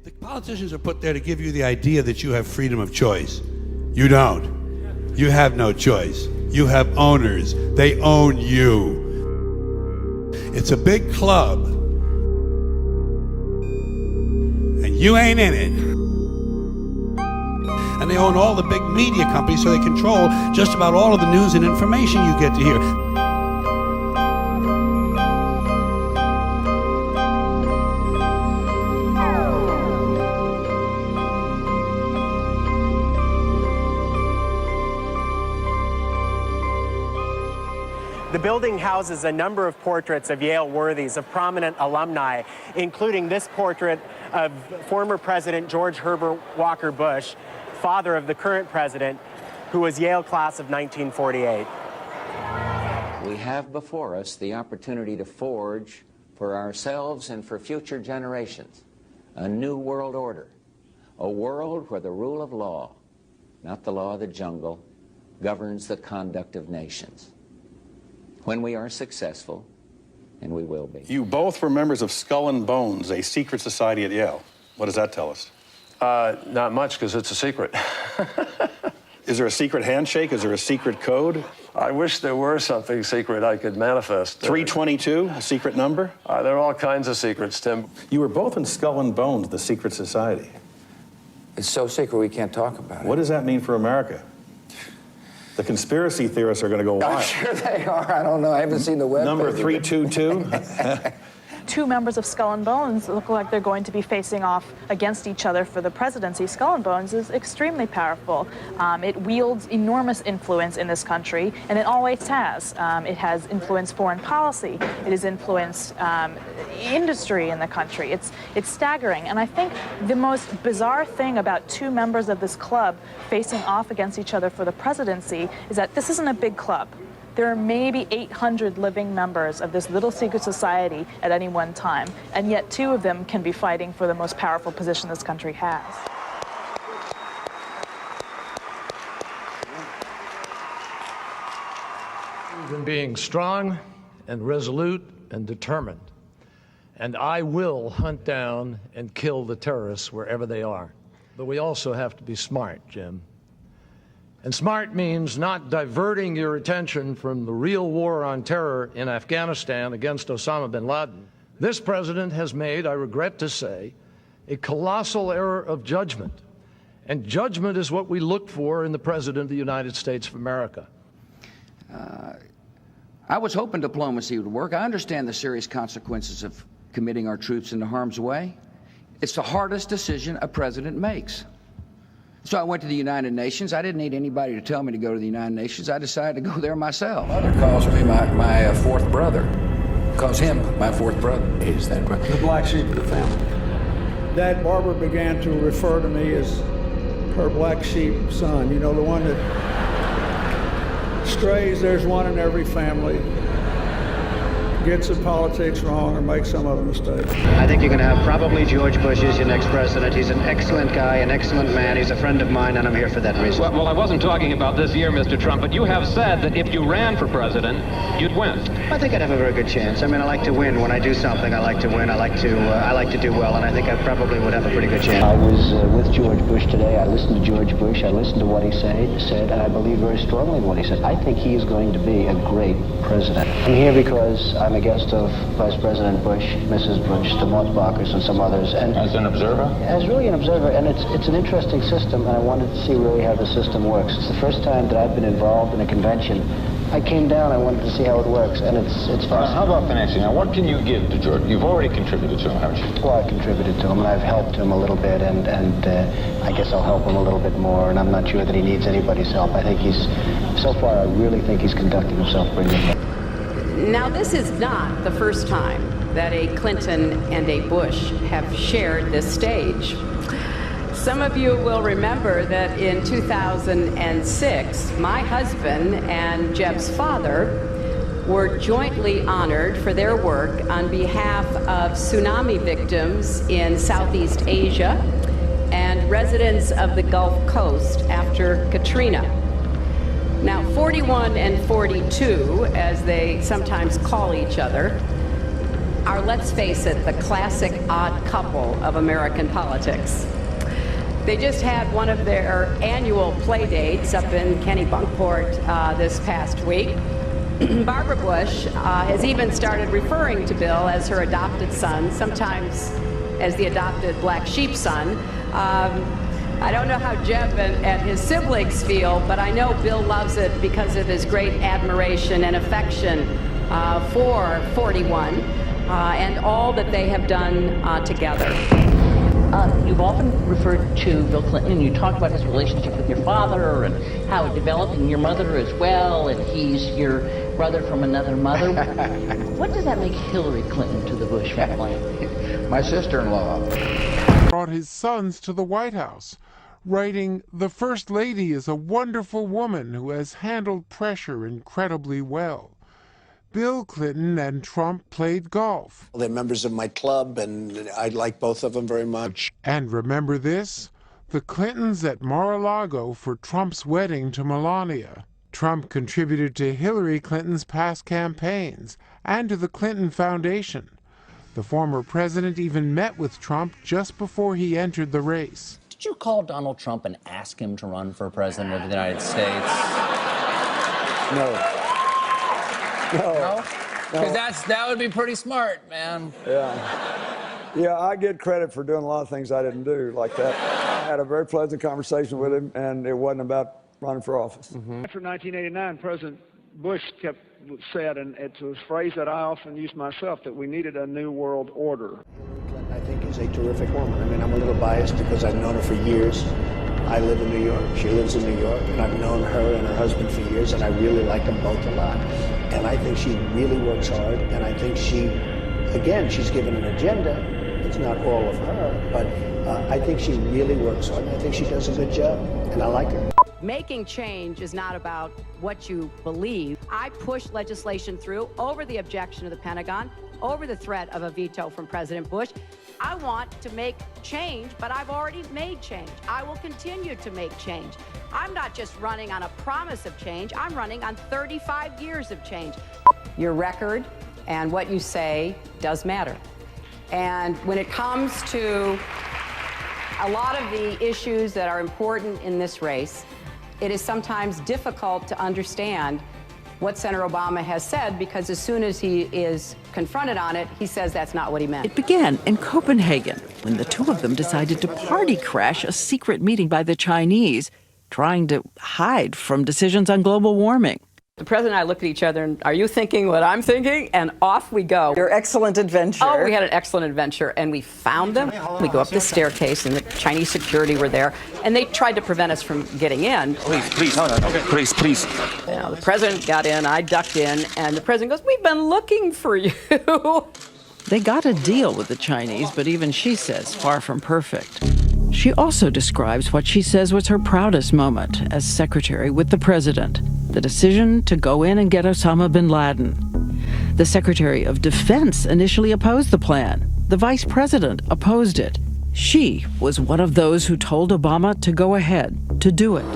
The politicians are put there to give you the idea that you have freedom of choice. You don't. You have no choice. You have owners. They own you. It's a big club, and you ain't in it. And they own all the big media companies, so they control just about all of the news and information you get to hear. The building houses a number of portraits of Yale worthies, of prominent alumni, including this portrait of former President George Herbert Walker Bush, father of the current president, who was Yale class of 1948. We have before us the opportunity to forge for ourselves and for future generations a new world order, a world where the rule of law, not the law of the jungle, governs the conduct of nations. When we are successful, and we will be. You both were members of Skull and Bones, a secret society at Yale. What does that tell us? Not much, because it's a secret. Is there a secret handshake? Is there a secret code? I wish there were something secret I could manifest. 322, a secret number? There are all kinds of secrets, Tim. You were both in Skull and Bones, the secret society. It's so secret we can't talk about it. What does that mean for America? The conspiracy theorists are going to go wild. I'm sure they are. I don't know. I haven't seen the web. Number 322. Two members of Skull and Bones look like they're going to be facing off against each other for the presidency. Skull and Bones is extremely powerful. It wields enormous influence in this country, and it always has. It has influenced foreign policy. It has influenced industry in the country. It's staggering. And I think the most bizarre thing about two members of this club facing off against each other for the presidency is that this isn't a big club. There are maybe 800 living members of this little secret society at any one time, and yet two of them can be fighting for the most powerful position this country has. In being strong and resolute and determined, and I will hunt down and kill the terrorists wherever they are. But we also have to be smart, Jim. And smart means not diverting your attention from the real war on terror in Afghanistan against Osama bin Laden. This president has made, I regret to say, a colossal error of judgment. And judgment is what we look for in the President of the United States of America. I was hoping diplomacy would work. I understand the serious consequences of committing our troops into harm's way. It's the hardest decision a president makes. So I went to the United Nations. I didn't need anybody to tell me to go to the United Nations. I decided to go there myself. Mother calls me my fourth brother. Calls him my fourth brother. He's that brother. The black sheep of the family. Dad Barbara began to refer to me as her black sheep son. You know, the one that strays. There's one in every family. Gets the politics wrong or makes some other mistake. I think you're going to have probably George Bush as your next president. He's an excellent guy, an excellent man. He's a friend of mine, and I'm here for that reason. Well, I wasn't talking about this year, Mr. Trump, but you have said that if you ran for president, you'd win. I think I'd have a very good chance. I mean, I like to win. When I do something, I like to win. I like to do well, and I think I probably would have a pretty good chance. I was with George Bush today. I listened to George Bush. I listened to what he said, and I believe very strongly in what he said. I think he is going to be a great president. I'm here because I'm a guest of Vice President Bush, Mrs. Bush, the Motzbachers, and some others. And as an observer? As really an observer, and it's an interesting system, and I wanted to see really how the system works. It's the first time that I've been involved in a convention. I came down, I wanted to see how it works, and it's fascinating. How about financing? Now, what can you give to George? You've already contributed to him, haven't you? Well, I contributed to him, and I've helped him a little bit, and I guess I'll help him a little bit more, and I'm not sure that he needs anybody's help. I think so far, I really think he's conducting himself brilliantly. Now, this is not the first time that a Clinton and a Bush have shared this stage. Some of you will remember that in 2006, my husband and Jeb's father were jointly honored for their work on behalf of tsunami victims in Southeast Asia and residents of the Gulf Coast after Katrina. Now, 41 and 42, as they sometimes call each other, are, let's face it, the classic odd couple of American politics. They just had one of their annual play dates up in Kennebunkport this past week. Barbara Bush has even started referring to Bill as her adopted son, sometimes as the adopted black sheep son. I don't know how Jeb and his siblings feel, but I know Bill loves it because of his great admiration and affection for 41 and all that they have done together. You've often referred to Bill Clinton, and you talk about his relationship with your father and how it developed, and your mother as well, and he's your brother from another mother. What does that make Hillary Clinton to the Bush family? My sister-in-law. Brought his sons to the White House, writing, "The First Lady is a wonderful woman who has handled pressure incredibly well." Bill Clinton and Trump played golf. They're members of my club, and I like both of them very much. And remember this? The Clintons at Mar-a-Lago for Trump's wedding to Melania. Trump contributed to Hillary Clinton's past campaigns and to the Clinton Foundation. The former president even met with Trump just before he entered the race. Did you call Donald Trump and ask him to run for president of the United States? No. No? Because that would be pretty smart, man. Yeah, I get credit for doing a lot of things I didn't do like that. I had a very pleasant conversation with him, and it wasn't about running for office. After 1989, President Bush said, and it's a phrase that I often use myself, that we needed a new world order. Clinton, I think, is a terrific woman. I mean, I'm a little biased because I've known her for years. I live in New York. She lives in New York, and I've known her and her husband for years, and I really like them both a lot. And I think she really works hard, and I think she's given an agenda. It's not all of her, but I think she really works hard, and I think she does a good job, and I like her. Making change is not about what you believe. I pushed legislation through over the objection of the Pentagon, over the threat of a veto from President Bush. I want to make change, but I've already made change. I will continue to make change. I'm not just running on a promise of change, I'm running on 35 years of change. Your record and what you say does matter. And when it comes to a lot of the issues that are important in this race, it is sometimes difficult to understand what Senator Obama has said, because as soon as he is confronted on it, he says that's not what he meant. It began in Copenhagen when the two of them decided to party crash a secret meeting by the Chinese, trying to hide from decisions on global warming. The president and I looked at each other and, are you thinking what I'm thinking? And off we go. Your excellent adventure. Oh, we had an excellent adventure, and we found them. We go up the staircase, and the Chinese security were there, and they tried to prevent us from getting in. Please, no, okay. Please. You know, the president got in, I ducked in, and the president goes, "We've been looking for you." They got a deal with the Chinese, but even she says far from perfect. She also describes what she says was her proudest moment as secretary with the president, the decision to go in and get Osama bin Laden. The Secretary of Defense initially opposed the plan. The Vice President opposed it. She was one of those who told Obama to go ahead, to do it.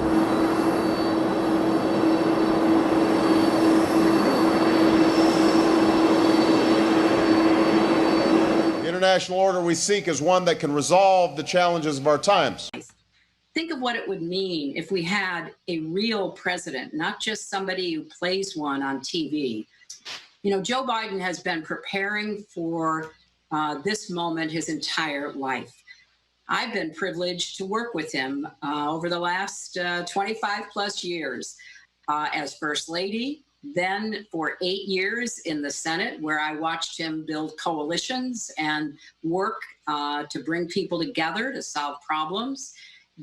The international order we seek is one that can resolve the challenges of our times. Think of what it would mean if we had a real president, not just somebody who plays one on TV. You know, Joe Biden has been preparing for this moment his entire life. I've been privileged to work with him over the last 25 plus years as First Lady, then for 8 years in the Senate, where I watched him build coalitions and work to bring people together to solve problems.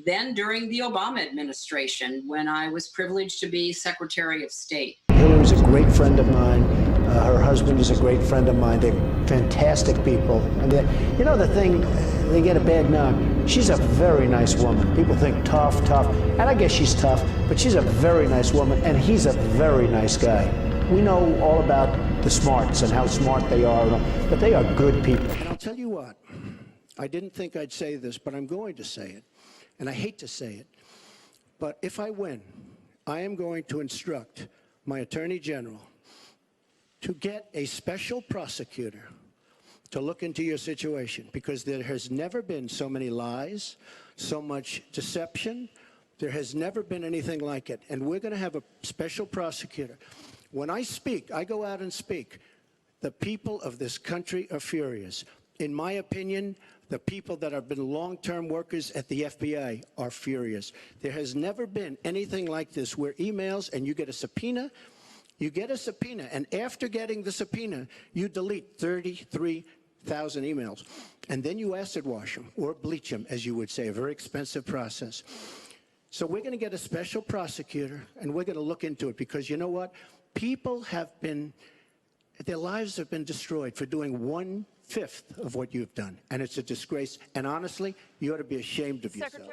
Then during the Obama administration, when I was privileged to be Secretary of State. Hillary's a great friend of mine. Her husband is a great friend of mine. They're fantastic people. And you know the thing, they get a bad knock. She's a very nice woman. People think tough, and I guess she's tough, but she's a very nice woman, and he's a very nice guy. We know all about the smarts and how smart they are, but they are good people. And I'll tell you what, I didn't think I'd say this, but I'm going to say it. And I hate to say it, but if I win, I am going to instruct my Attorney General to get a special prosecutor to look into your situation, because there has never been so many lies, so much deception. There has never been anything like it. And we're going to have a special prosecutor. When I speak, I go out and speak. The people of this country are furious. In my opinion, the people that have been long-term workers at the FBI are furious. There has never been anything like this, where emails and you get a subpoena, and after getting the subpoena, you delete 33,000 emails. And then you acid wash them, or bleach them, as you would say, a very expensive process. So we're going to get a special prosecutor, and we're going to look into it, because you know what? People have been, their lives have been destroyed for doing 1/5 of what you've done, and it's a disgrace. And honestly, you ought to be ashamed of yourself.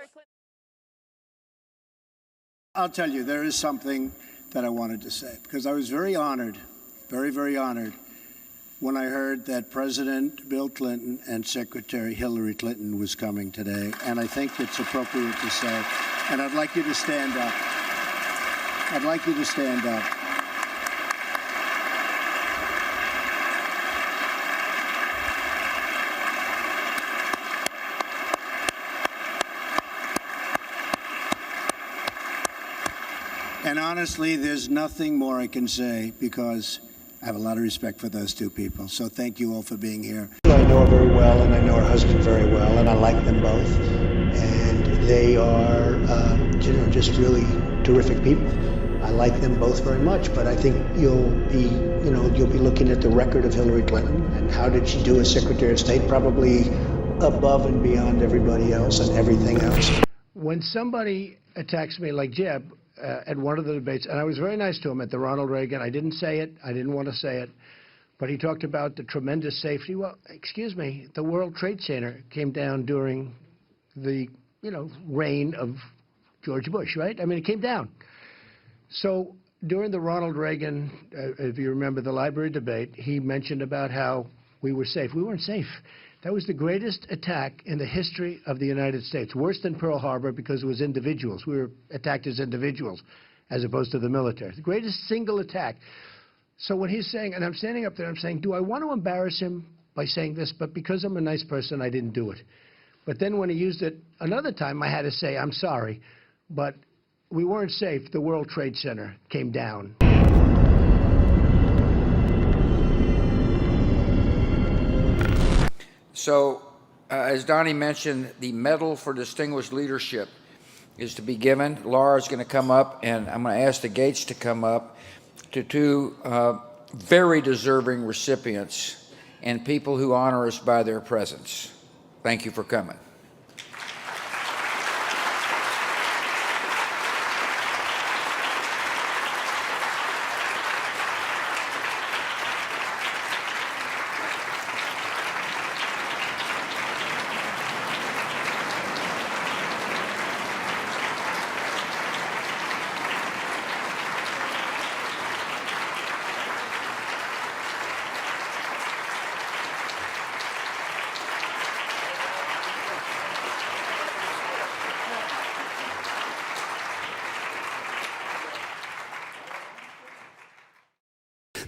I'll tell you, there is something that I wanted to say, because I was very honored, very, very honored, when I heard that President Bill Clinton and Secretary Hillary Clinton was coming today, and I think it's appropriate to say, and I'd like you to stand up. I'd like you to stand up. And honestly, there's nothing more I can say, because I have a lot of respect for those two people. So thank you all for being here. I know her very well, and I know her husband very well, and I like them both. And they are, just really terrific people. I like them both very much, but I think you'll be looking at the record of Hillary Clinton and how did she do as Secretary of State, probably above and beyond everybody else and everything else. When somebody attacks me like Jeb, at one of the debates, and I was very nice to him at the Ronald Reagan. I didn't say it. I didn't want to say it. But he talked about the tremendous safety. Well, excuse me, the World Trade Center came down during the, reign of George Bush, right? I mean, it came down. So during the Ronald Reagan, if you remember the library debate, he mentioned about how we were safe. We weren't safe. That was the greatest attack in the history of the United States, worse than Pearl Harbor, because it was individuals. We were attacked as individuals as opposed to the military. The greatest single attack. So when he's saying, and I'm standing up there, I'm saying, do I want to embarrass him by saying this? But because I'm a nice person, I didn't do it. But then when he used it another time, I had to say, I'm sorry, but we weren't safe. The World Trade Center came down. So, as Donnie mentioned, the Medal for Distinguished Leadership is to be given. Laura's going to come up, and I'm going to ask the Gates to come up, to two very deserving recipients and people who honor us by their presence. Thank you for coming.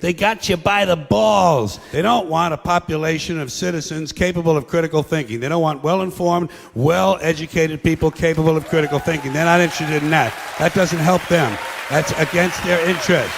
They got you by the balls. They don't want a population of citizens capable of critical thinking. They don't want well-informed, well-educated people capable of critical thinking. They're not interested in that. That doesn't help them. That's against their interest.